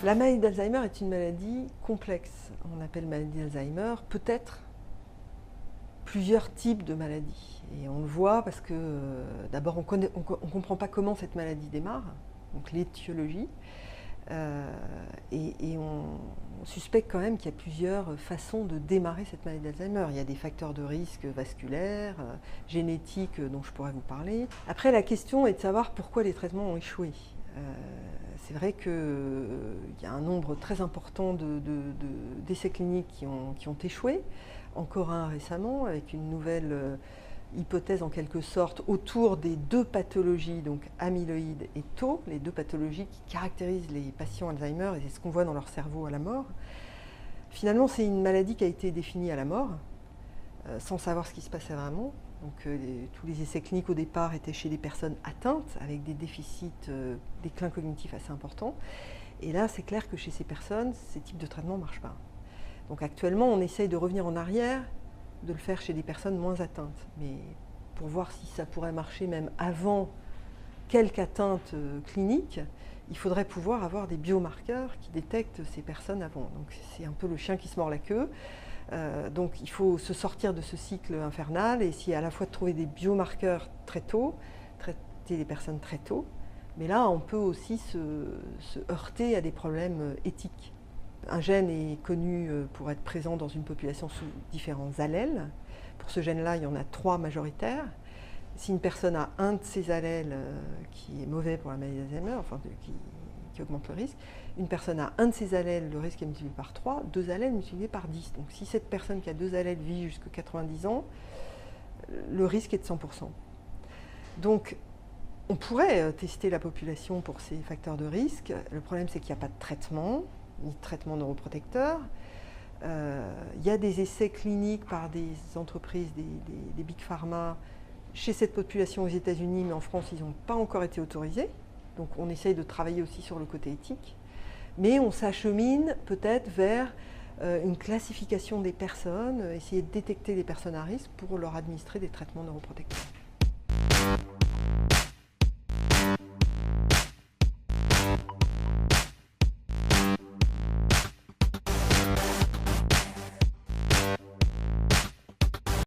La maladie d'Alzheimer est une maladie complexe. On appelle maladie d'Alzheimer peut-être plusieurs types de maladies. Et on le voit parce que d'abord on ne comprend pas comment cette maladie démarre, donc l'étiologie. Et on suspecte quand même qu'il y a plusieurs façons de démarrer cette maladie d'Alzheimer. Il y a des facteurs de risque vasculaires, génétiques dont je pourrais vous parler. Après, la question est de savoir pourquoi les traitements ont échoué. C'est vrai qu'il y a un nombre très important d'essais cliniques qui ont échoué, encore un récemment, avec une nouvelle hypothèse en quelque sorte autour des deux pathologies, donc amyloïde et tau, les deux pathologies qui caractérisent les patients Alzheimer, et c'est ce qu'on voit dans leur cerveau à la mort. Finalement, c'est une maladie qui a été définie à la mort, sans savoir ce qui se passait vraiment. Donc, tous les essais cliniques au départ étaient chez des personnes atteintes avec des déficits, déclin cognitif assez importants. Et là, c'est clair que chez ces personnes, ces types de traitements ne marchent pas. Donc actuellement, on essaye de revenir en arrière, de le faire chez des personnes moins atteintes. Mais pour voir si ça pourrait marcher même avant quelque atteinte clinique, il faudrait pouvoir avoir des biomarqueurs qui détectent ces personnes avant. Donc c'est un peu le chien qui se mord la queue. Donc il faut se sortir de ce cycle infernal et essayer à la fois de trouver des biomarqueurs très tôt, traiter les personnes très tôt, mais là on peut aussi se heurter à des problèmes éthiques. Un gène est connu pour être présent dans une population sous différents allèles. Pour ce gène-là, il y en a 3 majoritaires. Si une personne a un de ces allèles qui est mauvais pour la maladie d'Alzheimer, enfin qui augmente le risque, une personne a un de ces allèles, le risque est multiplié par 3, 2 allèles multipliés par 10. Donc si cette personne qui a 2 allèles vit jusqu'à 90 ans, le risque est de 100%. Donc on pourrait tester la population pour ces facteurs de risque. Le problème, c'est qu'il n'y a pas de traitement, ni de traitement neuroprotecteur. Il y a des essais cliniques par des entreprises, des big pharma, chez cette population aux États-Unis, mais en France, ils n'ont pas encore été autorisés. Donc on essaye de travailler aussi sur le côté éthique. Mais on s'achemine peut-être vers une classification des personnes, essayer de détecter les personnes à risque pour leur administrer des traitements neuroprotecteurs.